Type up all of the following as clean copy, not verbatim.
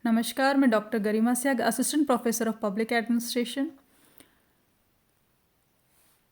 नमस्कार, मैं doctor Garima Syag, assistant professor of public administration.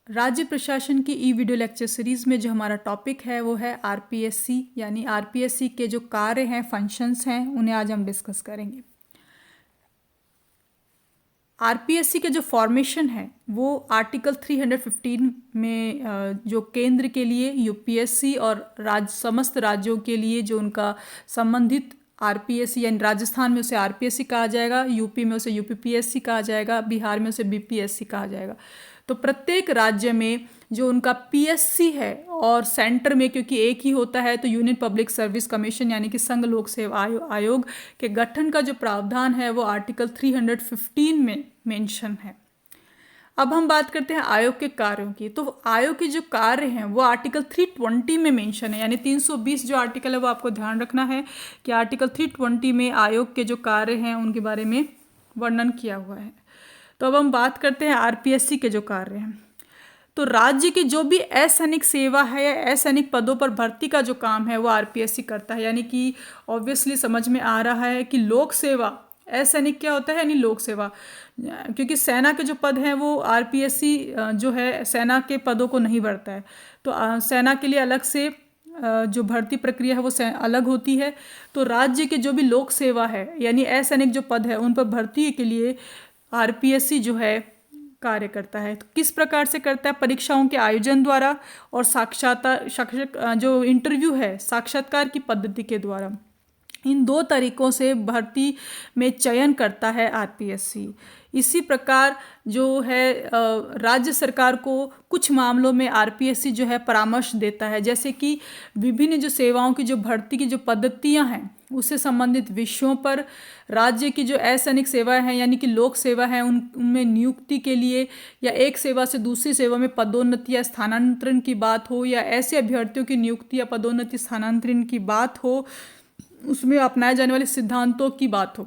राज्य प्रशासन की ई वीडियो लेक्चर सीरीज़ में जो हमारा टॉपिक है वो है आरपीएससी, यानी आरपीएससी के जो कार्य हैं, फंक्शंस हैं, उन्हें आज हम डिस्कस करेंगे। आरपीएससी के जो फॉर्मेशन है वो आर्टिकल 315 में जो केंद्र के लिए यूपीएससी और समस्त राज्यों के लिए जो उनका संबंधित आरपीएससी, यानी राजस्थान में उसे आरपीएससी कहा जाएगा, यूपी में उसे यूपीपीएससी कहा जाएगा, बिहार में उसे बीपीएससी कहा जाएगा। तो प्रत्येक राज्य में जो उनका पीएससी है और सेंटर में क्योंकि एक ही होता है तो यूनियन पब्लिक सर्विस कमीशन यानी कि संघ लोक सेवा आयोग के गठन का जो प्रावधान है वो आर्टिकल 315 में मेंशन है। अब हम बात करते हैं आयोग के कार्यों की। तो आयोग के जो कार्य हैं वो आर्टिकल 320 में मेंशन है, यानी 320 जो आर्टिकल है वो आपको ध्यान रखना है कि आर्टिकल 320 में आयोग के जो कार्य हैं उनके बारे में वर्णन किया हुआ है। तो अब हम बात करते हैं आरपीएससी के जो कार्य हैं। तो राज्य की जो भी असैनिक सेवा है या असैनिक पदों पर भर्ती का जो काम है वो आरपीएससी करता है, यानी कि ऑब्वियसली समझ में आ रहा है कि लोक सेवा, असैनिक क्या होता है यानी लोक सेवा, क्योंकि सेना के जो पद हैं वो आरपीएससी जो है सेना के पदों को नहीं भरता है। तो सेना के लिए अलग से जो भर्ती प्रक्रिया है वो अलग होती है। तो राज्य के जो भी लोक सेवा है यानी असैनिक जो पद है उन पर भर्ती के लिए आरपीएससी जो है कार्य करता है। तो किस प्रकार से करता है? परीक्षाओं के आयोजन द्वारा और साक्षात्कार जो इंटरव्यू है साक्षात्कार की पद्धति के द्वारा, इन दो तरीकों से भर्ती में चयन करता है आरपीएससी। इसी प्रकार जो है राज्य सरकार को कुछ मामलों में आरपीएससी जो है परामर्श देता है, जैसे कि विभिन्न जो सेवाओं की जो भर्ती की जो पद्धतियां हैं उससे संबंधित विषयों पर, राज्य की जो असैनिक सेवाएं हैं यानी कि लोक सेवा है उनमें नियुक्ति के लिए, या एक सेवा से दूसरी सेवा में पदोन्नति या स्थानांतरण की बात हो, या ऐसे अभ्यर्थियों की नियुक्ति या पदोन्नति स्थानांतरण की बात हो, उसमें अपनाए जाने वाले सिद्धांतों की बात हो,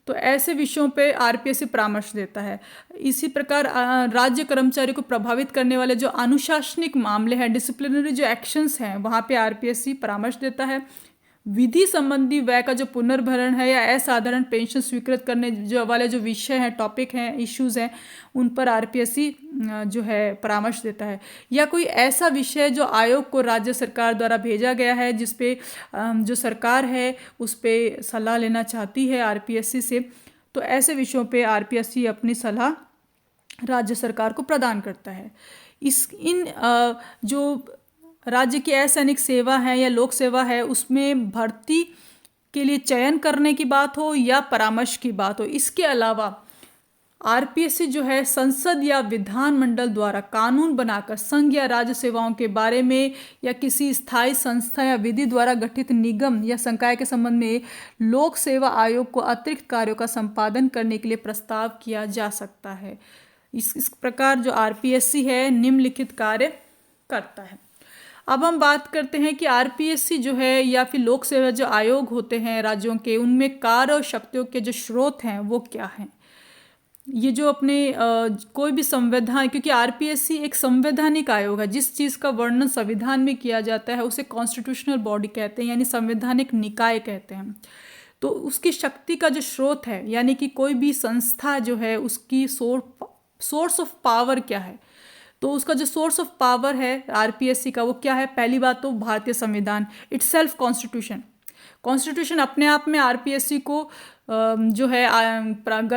तो ऐसे विषयों पे आरपीएससी परामर्श देता है। इसी प्रकार राज्य कर्मचारी को प्रभावित करने वाले जो अनुशासनिक मामले हैं, डिसिप्लिनरी जो एक्शंस हैं, वहाँ पे आरपीएससी परामर्श देता है। विधि संबंधी व्यय का जो पुनर्भरण है या असाधारण पेंशन स्वीकृत करने जो वाले जो विषय हैं, टॉपिक हैं, इश्यूज हैं, उन पर आरपीएससी जो है परामर्श देता है। या कोई ऐसा विषय जो आयोग को राज्य सरकार द्वारा भेजा गया है जिस पे जो सरकार है उस पे सलाह लेना चाहती है आरपीएससी से, तो ऐसे विषयों पे आरपीएससी अपनी सलाह राज्य सरकार को प्रदान करता है। इन जो राज्य की असैनिक सेवा है या लोक सेवा है उसमें भर्ती के लिए चयन करने की बात हो या परामर्श की बात हो, इसके अलावा आरपीएससी जो है संसद या विधानमंडल द्वारा कानून बनाकर संघ या राज्य सेवाओं के बारे में या किसी स्थायी संस्था या विधि द्वारा गठित निगम या संकाय के संबंध में लोक सेवा आयोग को अतिरिक्त कार्यों का संपादन करने के लिए प्रस्ताव किया जा सकता है। इस प्रकार जो आरपीएससी है निम्नलिखित कार्य करता है। अब हम बात करते हैं कि आरपीएससी जो है या फिर लोक सेवा जो आयोग होते हैं राज्यों के, उनमें कार्य और शक्तियों के जो स्रोत हैं वो क्या हैं। ये जो अपने कोई भी संवैधान, क्योंकि आरपीएससी एक संवैधानिक आयोग है, जिस चीज़ का वर्णन संविधान में किया जाता है उसे कॉन्स्टिट्यूशनल बॉडी कहते हैं, यानी संवैधानिक निकाय कहते हैं। तो उसकी शक्ति का जो स्रोत है यानी कि कोई भी संस्था जो है उसकी सोर्स ऑफ पावर क्या है, तो उसका जो सोर्स ऑफ पावर है आरपीएससी का वो क्या है? पहली बात तो भारतीय संविधान इटसेल्फ, कॉन्स्टिट्यूशन अपने आप में आरपीएससी को जो है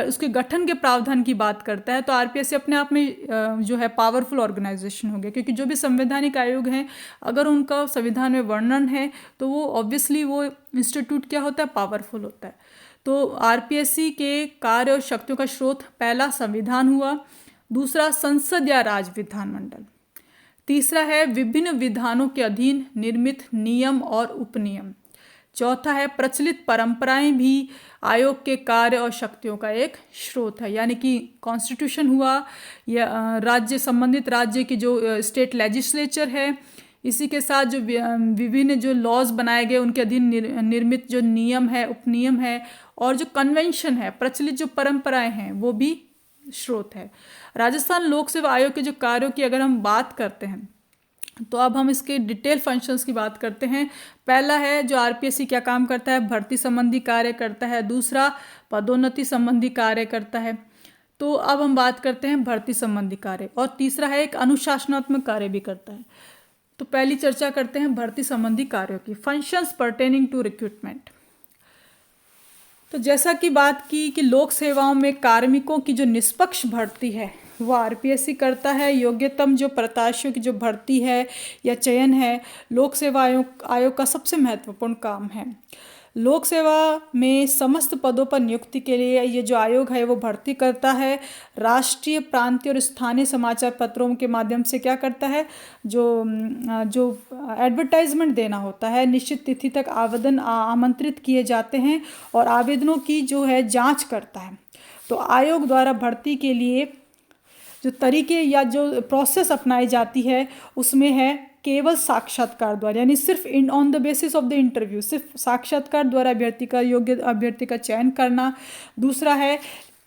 उसके गठन के प्रावधान की बात करता है। तो आरपीएससी अपने आप में जो है पावरफुल ऑर्गेनाइजेशन हो गया, क्योंकि जो भी संवैधानिक आयोग हैं अगर उनका संविधान में वर्णन है तो वो ऑब्वियसली वो इंस्टीट्यूट क्या होता है? पावरफुल होता है। तो आरपीएससी के कार्य और शक्तियों का स्रोत, पहला संविधान हुआ, दूसरा संसद या राज्य विधानमंडल, तीसरा है विभिन्न विधानों के अधीन निर्मित नियम और उपनियम, चौथा है प्रचलित परंपराएं भी आयोग के कार्य और शक्तियों का एक स्रोत है, यानी कि कॉन्स्टिट्यूशन हुआ या राज्य संबंधित राज्य की जो स्टेट लेजिस्लेचर है, इसी के साथ जो विभिन्न जो लॉज बनाए गए उनके अधीन निर्मित जो नियम है, उपनियम है, और जो कन्वेंशन है, प्रचलित जो परंपराएं हैं वो भी स्रोत है। राजस्थान लोक सेवा आयोग के जो कार्यों की अगर हम बात करते हैं तो अब हम इसके डिटेल फंक्शंस की बात करते हैं। पहला है जो आरपीएससी क्या काम करता है, भर्ती संबंधी कार्य करता है। दूसरा पदोन्नति संबंधी कार्य करता है। तो अब हम बात करते हैं भर्ती संबंधी कार्य। और तीसरा है एक अनुशासनात्मक कार्य भी करता है। तो पहली चर्चा करते हैं भर्ती संबंधी कार्यों की। Functions pertaining to recruitment. तो जैसा कि बात की कि लोक सेवाओं में कार्मिकों की जो निष्पक्ष भर्ती है वो आरपीएससी करता है। योग्यतम जो प्रत्याशियों की जो भर्ती है या चयन है, लोक सेवा आयोग का सबसे महत्वपूर्ण काम है। लोक सेवा में समस्त पदों पर नियुक्ति के लिए ये जो आयोग है वो भर्ती करता है। राष्ट्रीय, प्रांतीय और स्थानीय समाचार पत्रों के माध्यम से क्या करता है, जो एडवर्टाइजमेंट देना होता है, निश्चित तिथि तक आवेदन आमंत्रित किए जाते हैं और आवेदनों की जो है जांच करता है। तो आयोग द्वारा भर्ती के लिए जो तरीके या जो प्रोसेस अपनाई जाती है उसमें है केवल साक्षात्कार द्वारा, यानी सिर्फ on the basis of the interview, सिर्फ साक्षात्कार द्वारा योग्य अभ्यर्थी का चयन करना। दूसरा है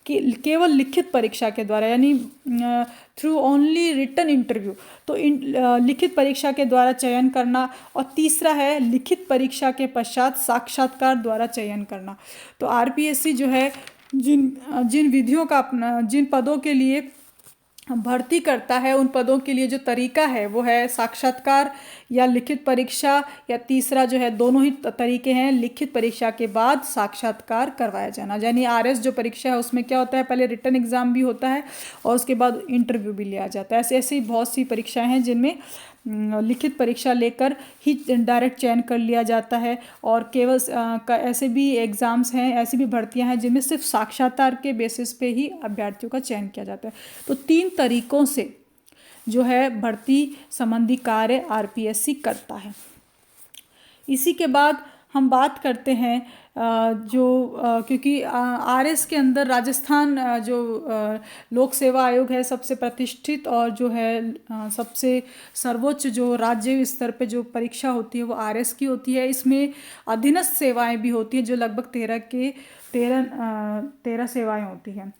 कि केवल लिखित परीक्षा के द्वारा, यानी थ्रू ओनली रिटन इंटरव्यू, तो लिखित परीक्षा के द्वारा चयन करना। और तीसरा है लिखित परीक्षा के पश्चात साक्षात्कार द्वारा चयन करना। तो आरपीएससी जो है जिन विधियों का जिन पदों के लिए भर्ती करता है उन पदों के लिए जो तरीका है वो है साक्षात्कार या लिखित परीक्षा, या तीसरा जो है दोनों ही तरीके हैं, लिखित परीक्षा के बाद साक्षात्कार करवाया जाना। यानी आरएस जो परीक्षा है उसमें क्या होता है, पहले रिटन एग्ज़ाम भी होता है और उसके बाद इंटरव्यू भी लिया जाता है। ऐसे ऐसी बहुत सी परीक्षाएं हैं जिनमें लिखित परीक्षा लेकर ही डायरेक्ट चयन कर लिया जाता है। और केवल ऐसे भी एग्ज़ाम्स हैं, ऐसी भी भर्तियां हैं जिनमें सिर्फ साक्षात्कार के बेसिस पे ही अभ्यर्थियों का चयन किया जाता है। तो 3 तरीकों से जो है भर्ती संबंधी कार्य आरपीएससी करता है। इसी के बाद हम बात करते हैं क्योंकि आरएस के अंदर राजस्थान जो लोक सेवा आयोग है सबसे प्रतिष्ठित और जो है सबसे सर्वोच्च जो राज्य स्तर पे जो परीक्षा होती है वो आरएस की होती है। इसमें अधीनस्थ सेवाएं भी होती हैं जो लगभग 13 सेवाएं होती हैं।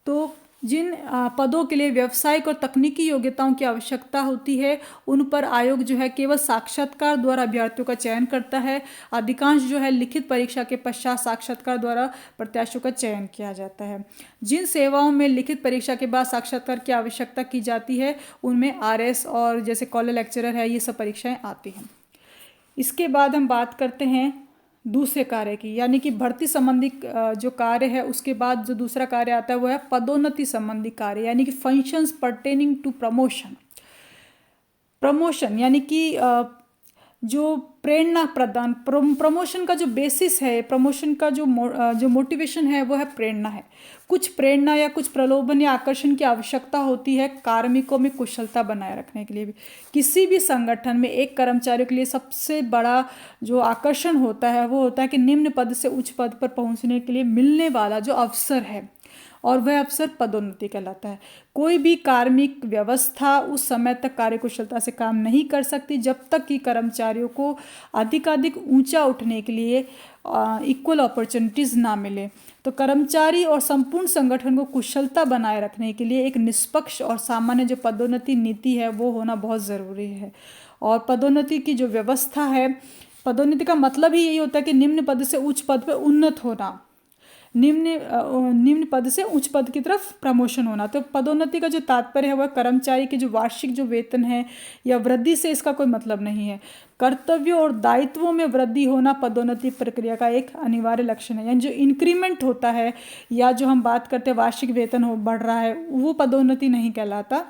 तो जिन पदों के लिए व्यावसायिक और तकनीकी योग्यताओं की आवश्यकता होती है उन पर आयोग जो है केवल साक्षात्कार द्वारा अभ्यर्थियों का चयन करता है। अधिकांश जो है लिखित परीक्षा के पश्चात साक्षात्कार द्वारा प्रत्याशियों का चयन किया जाता है। जिन सेवाओं में लिखित परीक्षा के बाद साक्षात्कार की आवश्यकता की जाती है उनमें आरएस और जैसे कॉलेज लेक्चरर है ये सब परीक्षाएँ आती हैं। इसके बाद हम बात करते हैं दूसरे कार्य की, यानी कि भर्ती संबंधी जो कार्य है उसके बाद जो दूसरा कार्य आता है वो है पदोन्नति संबंधी कार्य, यानी कि फंक्शंस पर्टेनिंग टू प्रमोशन, यानी कि जो प्रेरणा प्रदान, प्रमोशन का जो बेसिस है, प्रमोशन का जो मोटिवेशन है वो है प्रेरणा है। कुछ प्रेरणा या कुछ प्रलोभन या आकर्षण की आवश्यकता होती है कार्मिकों में कुशलता बनाए रखने के लिए भी। किसी भी संगठन में एक कर्मचारियों के लिए सबसे बड़ा जो आकर्षण होता है वो होता है कि निम्न पद से उच्च पद पर पहुंचने के लिए मिलने वाला जो अवसर है, और वह अवसर पदोन्नति कहलाता है। कोई भी कार्मिक व्यवस्था उस समय तक कार्यकुशलता से काम नहीं कर सकती जब तक कि कर्मचारियों को अधिकाधिक ऊंचा उठने के लिए इक्वल अपॉर्चुनिटीज़ ना मिले। तो कर्मचारी और संपूर्ण संगठन को कुशलता बनाए रखने के लिए एक निष्पक्ष और सामान्य जो पदोन्नति नीति है वो होना बहुत ज़रूरी है। और पदोन्नति की जो व्यवस्था है, पदोन्नति का मतलब ही यही होता है कि निम्न पद से उच्च पद पर उन्नत होना, निम्न पद से उच्च पद की तरफ प्रमोशन होना। तो पदोन्नति का जो तात्पर्य है वह कर्मचारी के जो वार्षिक जो वेतन है या वृद्धि से इसका कोई मतलब नहीं है। कर्तव्यों और दायित्वों में वृद्धि होना पदोन्नति प्रक्रिया का एक अनिवार्य लक्षण है। यानी जो इंक्रीमेंट होता है या जो हम बात करते हैं वार्षिक वेतन बढ़ रहा है वो पदोन्नति नहीं कहलाता।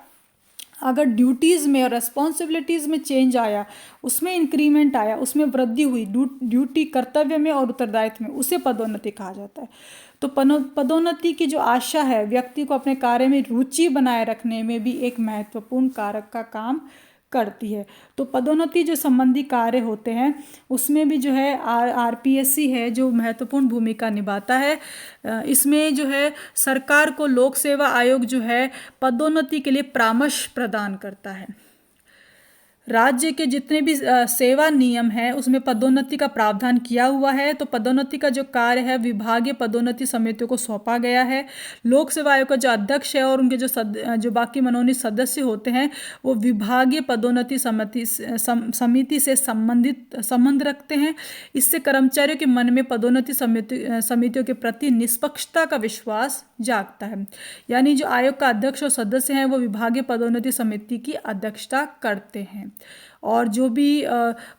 अगर ड्यूटीज़ में और रेस्पॉन्सिबिलिटीज़ में चेंज आया, उसमें इंक्रीमेंट आया, उसमें वृद्धि हुई ड्यूटी कर्तव्य में और उत्तरदायित्व में, उसे पदोन्नति कहा जाता है। तो पदोन्नति की जो आशा है व्यक्ति को अपने कार्य में रुचि बनाए रखने में भी एक महत्वपूर्ण कारक का काम करती है। तो पदोन्नति जो संबंधी कार्य होते हैं उसमें भी जो है आरपीएससी है जो महत्वपूर्ण भूमिका निभाता है। इसमें जो है सरकार को लोक सेवा आयोग जो है पदोन्नति के लिए परामर्श प्रदान करता है। राज्य के जितने भी सेवा नियम हैं उसमें पदोन्नति का प्रावधान किया हुआ है। तो पदोन्नति का जो कार्य है विभागीय पदोन्नति समितियों को सौंपा गया है। लोक सेवा आयोग का जो अध्यक्ष है और उनके जो बाकी मनोनीत सदस्य होते हैं वो विभागीय पदोन्नति समिति से संबंध रखते हैं। इससे कर्मचारियों के मन में पदोन्नति समितियों के प्रति निष्पक्षता का विश्वास जागता है। यानी जो आयोग का अध्यक्ष और सदस्य हैं वो विभागीय पदोन्नति समिति की अध्यक्षता करते हैं और जो भी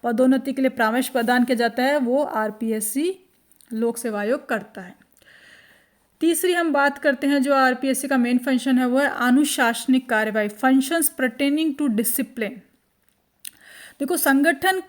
पदोन्नति के लिए परामर्श प्रदान किया जाता है वो आरपीएससी लोक सेवा आयोग करता है। तीसरी हम बात करते हैं जो आरपीएससी का मेन फंक्शन है वो है अनुशासनिक कार्यवाही, फंक्शंस पर्टेनिंग टू डिसिप्लिन। देखो संगठन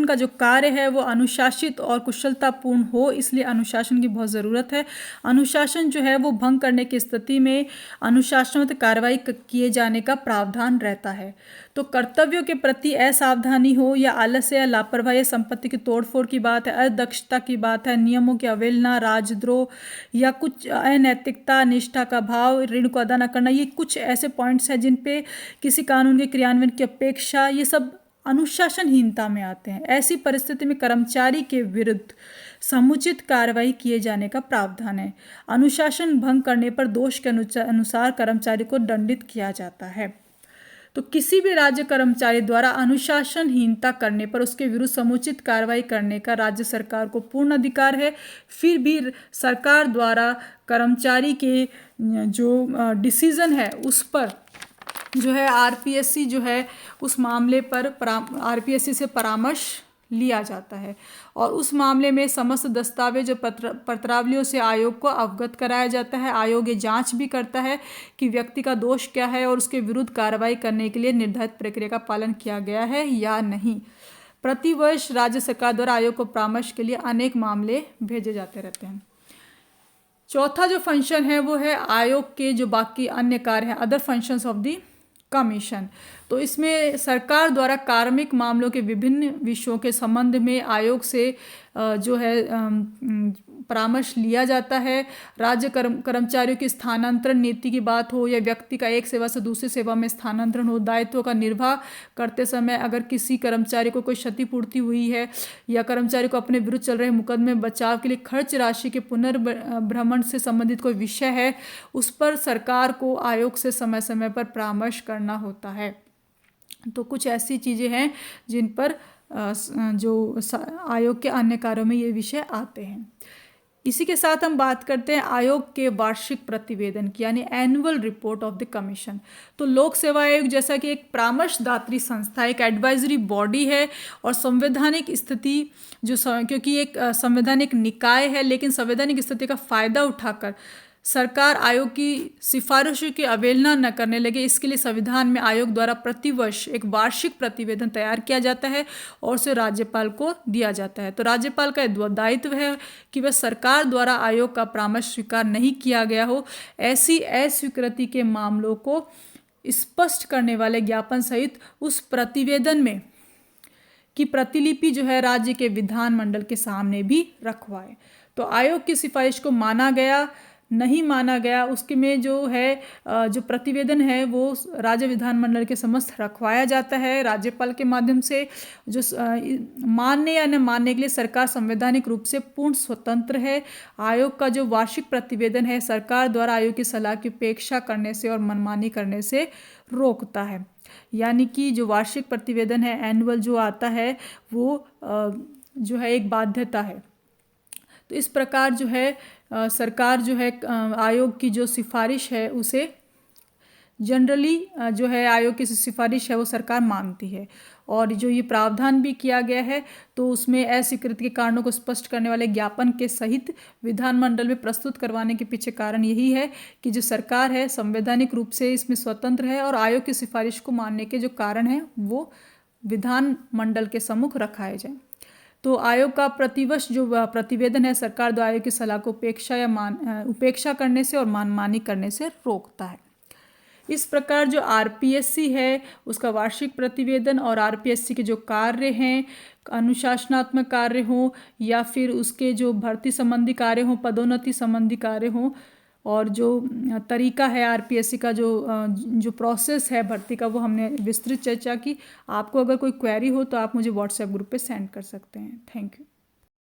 का जो कार्य है वो अनुशासित और कुशलतापूर्ण हो, इसलिए अनुशासन की बहुत ज़रूरत है। अनुशासन जो है वो भंग करने की स्थिति में अनुशासनात्मक कार्रवाई किए जाने का प्रावधान रहता है। तो कर्तव्यों के प्रति असावधानी हो या आलस्य या लापरवाही, संपत्ति की तोड़फोड़ की बात है, अदक्षता की बात है, नियमों की अवहेलना, राजद्रोह या कुछ अनैतिकता, निष्ठा का भाव, ऋण को अदा न करना, ये कुछ ऐसे पॉइंट्स हैं जिन पे किसी कानून के क्रियान्वयन की अपेक्षा ये सब अनुशासनहीनता में आते हैं। ऐसी परिस्थिति में कर्मचारी के विरुद्ध समुचित कार्रवाई किए जाने का प्रावधान है। अनुशासन भंग करने पर दोष के अनुसार कर्मचारी को दंडित किया जाता है। तो किसी भी राज्य कर्मचारी द्वारा अनुशासनहीनता करने पर उसके विरुद्ध समुचित कार्रवाई करने का राज्य सरकार को पूर्ण अधिकार है। फिर भी सरकार द्वारा कर्मचारी के जो डिसीजन है उस पर जो है आरपीएससी जो है उस मामले पर आरपीएससी से परामर्श लिया जाता है और उस मामले में समस्त दस्तावेज और पत्रावलियों से आयोग को अवगत कराया जाता है। आयोग ये जांच भी करता है कि व्यक्ति का दोष क्या है और उसके विरुद्ध कार्रवाई करने के लिए निर्धारित प्रक्रिया का पालन किया गया है या नहीं। प्रतिवर्ष राज्य सरकार द्वारा आयोग को परामर्श के लिए अनेक मामले भेजे जाते रहते हैं। चौथा जो फंक्शन है वो है आयोग के जो बाकी अन्य कार्य हैं, other functions of the commission. तो इसमें सरकार द्वारा कार्मिक मामलों के विभिन्न विषयों के संबंध में आयोग से जो है परामर्श लिया जाता है। राज्य कर्मचारियों की स्थानांतरण नीति की बात हो या व्यक्ति का एक सेवा से दूसरी सेवा में स्थानांतरण हो, दायित्व का निर्वाह करते समय अगर किसी कर्मचारी को कोई क्षतिपूर्ति हुई है या कर्मचारी को अपने विरुद्ध चल रहे मुकदमे बचाव के लिए खर्च राशि के पुनर्भ्रमण से संबंधित कोई विषय है, उस पर सरकार को आयोग से समय समय पर परामर्श करना होता है। तो कुछ ऐसी चीज़ें हैं जिन पर जो आयोग के अन्य कार्यों में ये विषय आते हैं। इसी के साथ हम बात करते हैं आयोग के वार्षिक प्रतिवेदन की, यानी annual report of the commission. तो लोक सेवा आयोग जैसा कि एक परामर्शदात्री संस्था, एक एडवाइजरी बॉडी है और संवैधानिक स्थिति क्योंकि एक संवैधानिक निकाय है, लेकिन संवैधानिक स्थिति का फायदा उठाकर सरकार आयोग की सिफारिशों की अवहेलना न करने लगे, इसके लिए संविधान में आयोग द्वारा प्रतिवर्ष एक वार्षिक प्रतिवेदन तैयार किया जाता है और उसे राज्यपाल को दिया जाता है। तो राज्यपाल का दायित्व है कि वह सरकार द्वारा आयोग का परामर्श स्वीकार नहीं किया गया हो, ऐसी अस्वीकृति के मामलों को स्पष्ट करने वाले ज्ञापन सहित उस प्रतिवेदन में की प्रतिलिपि जो है राज्य के विधानमंडल के सामने भी रखवाए। तो आयोग की सिफारिश को माना गया नहीं माना गया, उसके में जो है जो प्रतिवेदन है वो राज्य विधानमंडल के समक्ष रखवाया जाता है राज्यपाल के माध्यम से। जो मानने या न मानने के लिए सरकार संवैधानिक रूप से पूर्ण स्वतंत्र है। आयोग का जो वार्षिक प्रतिवेदन है सरकार द्वारा आयोग की सलाह की उपेक्षा करने से और मनमानी करने से रोकता है। यानी कि जो वार्षिक प्रतिवेदन है, एनुअल जो आता है, वो जो है एक बाध्यता है। तो इस प्रकार जो है सरकार जो है आयोग की जो सिफारिश है उसे जनरली जो है आयोग की सिफारिश है वो सरकार मानती है। और जो ये प्रावधान भी किया गया है तो उसमें अस्वीकृति के कारणों को स्पष्ट करने वाले ज्ञापन के सहित विधानमंडल में प्रस्तुत करवाने के पीछे कारण यही है कि जो सरकार है संवैधानिक रूप से इसमें स्वतंत्र है और आयोग की सिफारिश को मानने के जो कारण हैं वो विधानमंडल के सम्मुख रखाए जाए। तो आयोग का प्रतिवर्ष जो प्रतिवेदन है सरकार द्वारा आयोग की सलाह को उपेक्षा करने से और मनमानी करने से रोकता है। इस प्रकार जो आरपीएससी है उसका वार्षिक प्रतिवेदन और आरपीएससी के जो कार्य हैं, अनुशासनात्मक कार्य हों या फिर उसके जो भर्ती संबंधी कार्य हों, पदोन्नति संबंधी कार्य हों और जो तरीका है आरपीएससी का, जो प्रोसेस है भर्ती का, वो हमने विस्तृत चर्चा की। आपको अगर कोई क्वेरी हो तो आप मुझे व्हाट्सएप ग्रुप पे सेंड कर सकते हैं। Thank you.